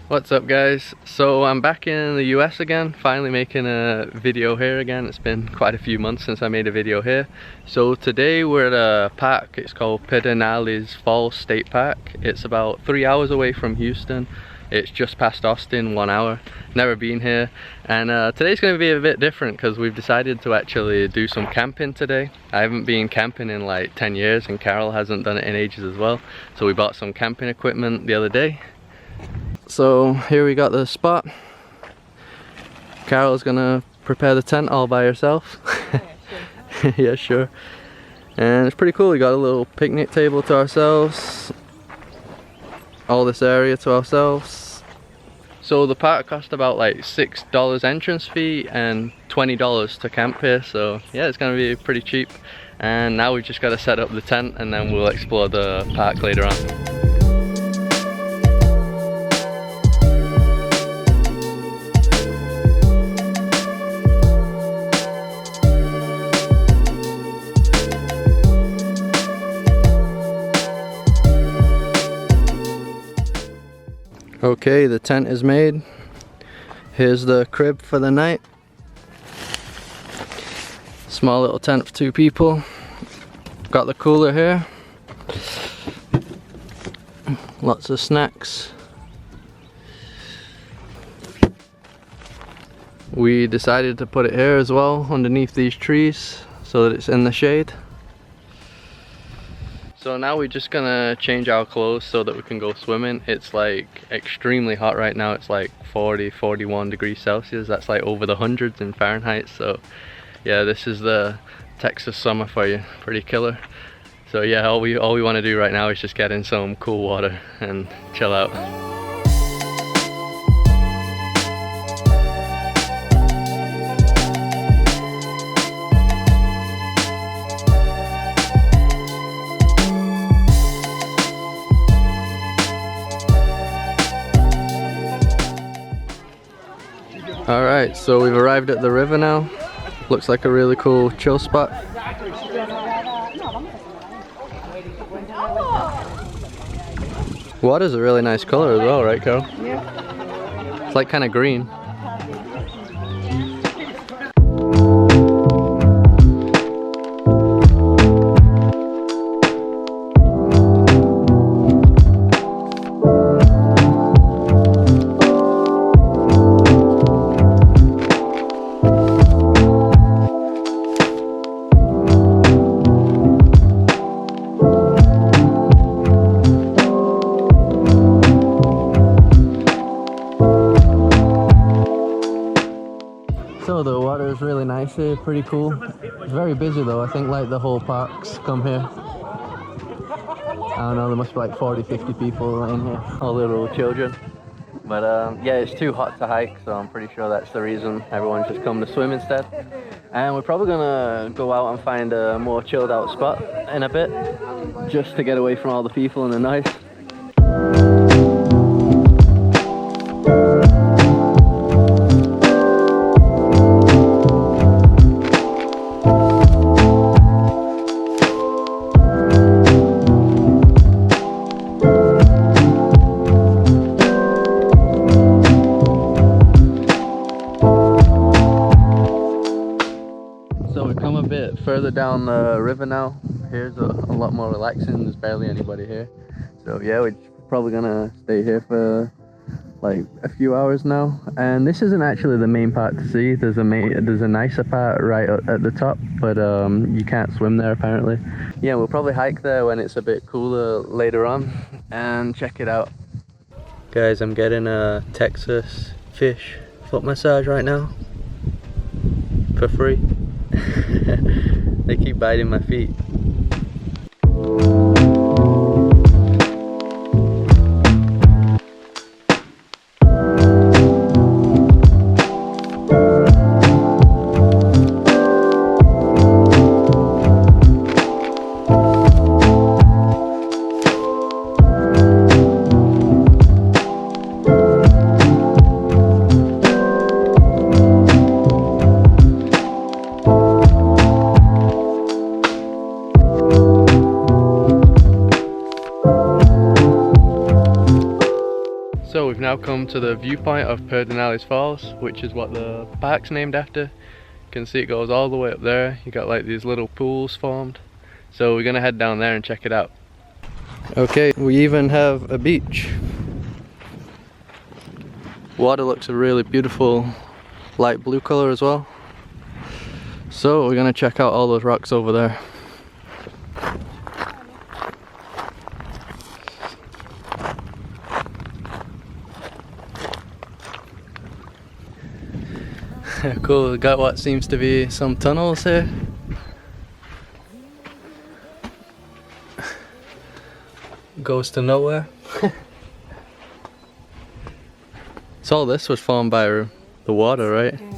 What's up guys? So I'm back in the US again, finally making a video here again. It's been quite a few months since I made a video here. So today we're at a park. It's called Pedernales Falls State Park. It's about 3 hours away from Houston. It's just past Austin, 1 hour. Never been here. And today's going to be a bit different because we've decided to actually do some camping today. I haven't been camping in like 10 years and Carol hasn't done it in ages as well. So we bought some camping equipment the other day. So here we got the spot. Carol's gonna prepare the tent all by herself. Yeah, sure. And it's pretty cool. We got a little picnic table to ourselves. All this area to ourselves. So the park cost about like $6 entrance fee and $20 to camp here. So yeah, it's gonna be pretty cheap. And now we've just got to set up the tent and then we'll explore the park later on. Okay, the tent is made. Here's the crib for the night. Small little tent for 2 people. Got the cooler here. Lots of snacks. We decided to put it here as well, underneath these trees, so that it's in the shade. So now we're just gonna change our clothes so that we can go swimming. It's like extremely hot right now. It's like 40, 41 degrees Celsius. That's like over the hundreds in Fahrenheit. So yeah, this is the Texas summer for you. Pretty killer. So yeah, all we want to do right now is just get in some cool water and chill out. Alright, so we've arrived at the river now. Looks like a really cool chill spot. Water's a really nice color as well, right, Carol? Yeah. It's like kind of green. So the water is really nice here, pretty cool. It's very busy though. I think like the whole park's come here. I don't know, there must be like 40-50 people in here, all little children. But yeah, it's too hot to hike, so I'm pretty sure that's the reason everyone's just come to swim instead. And we're probably gonna go out and find a more chilled out spot in a bit, just to get away from all the people and the noise. So we've come a bit further down the river now. Here's a lot more relaxing. There's barely anybody here. So yeah, we're probably gonna stay here for like a few hours now. And this isn't actually the main part to see. There's a nicer part right at the top, but you can't swim there apparently. Yeah, we'll probably hike there when it's a bit cooler later on and check it out. Guys, I'm getting a Texas fish foot massage right now for free. They keep biting my feet. We've now come to the viewpoint of Pedernales Falls, which is what the park's named after. You can see it goes all the way up there. You got like these little pools formed. So we're gonna head down there and check it out. Okay, we even have a beach. Water looks a really beautiful light blue color as well. So we're gonna check out all those rocks over there. Cool, we got what seems to be some tunnels here. Goes to nowhere. So all this was formed by the water, right? Yeah.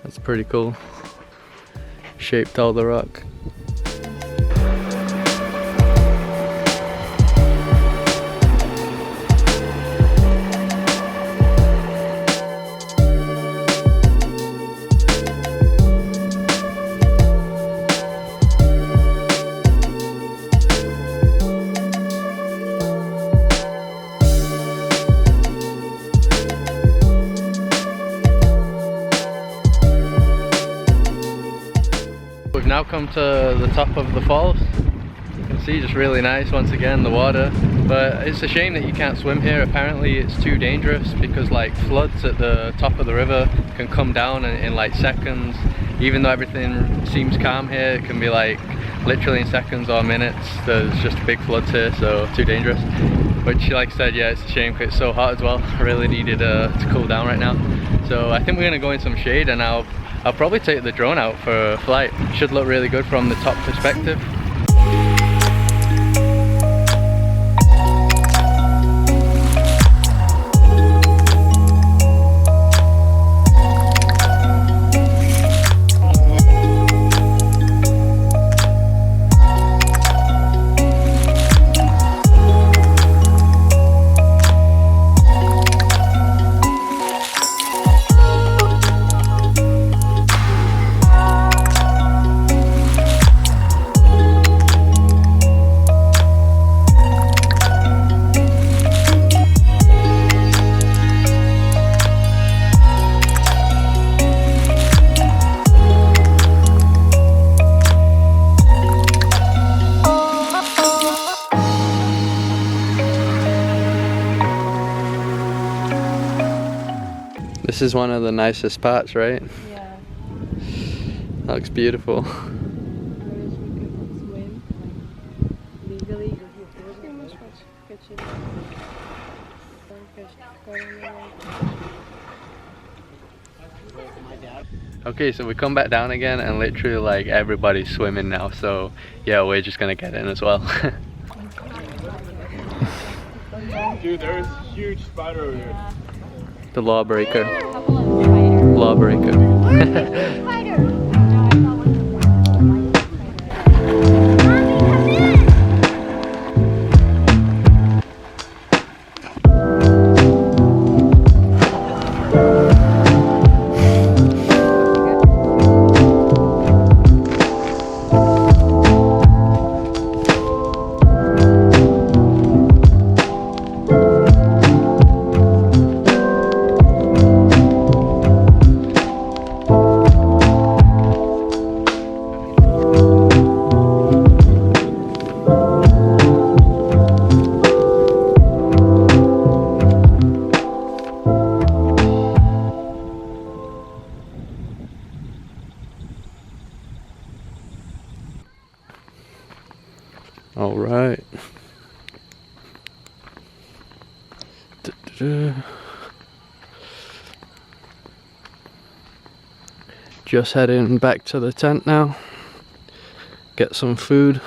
That's pretty cool. Shaped all the rock. We've now come to the top of the falls. You can see just really nice once again, the water. But it's a shame that you can't swim here. Apparently it's too dangerous because like floods at the top of the river can come down in like seconds. Even though everything seems calm here, it can be like literally in seconds or minutes. There's just big floods here, so too dangerous. Which, like I said, yeah, it's a shame because it's so hot as well. I really needed to cool down right now. So I think we're gonna go in some shade, and I'll probably take the drone out for a flight. Should look really good from the top perspective. This is one of the nicest spots, right? Yeah. That looks beautiful. Swim legally. Okay, so we come back down again and literally like everybody's swimming now, so yeah, we're just gonna get in as well. Dude, there's a huge spider over here. The lawbreaker. Lawbreaker. All right. Just heading back to the tent now. Get some food.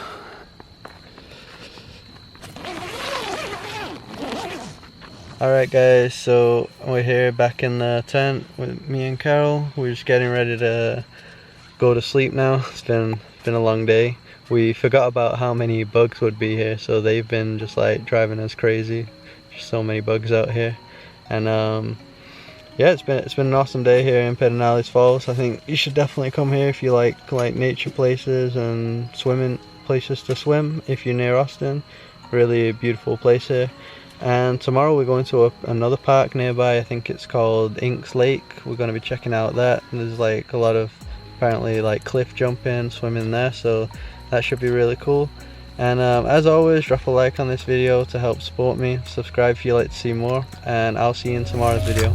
Alright guys, so we're here back in the tent with me and Carol. We're just getting ready to go to sleep now. It's been a long day. We forgot about how many bugs would be here, so they've been just like driving us crazy. There's so many bugs out here. And yeah, it's been an awesome day here in Pedernales Falls. I think you should definitely come here if you like nature places and swimming places to swim if you're near Austin. Really a beautiful place here. And tomorrow we're going to another park nearby. I think it's called Inks Lake. We're going to be checking out that. And there's like a lot of apparently like cliff jumping, swimming there, so that should be really cool. And as always, drop a like on this video to help support me. Subscribe if you'd like to see more, and I'll see you in tomorrow's video.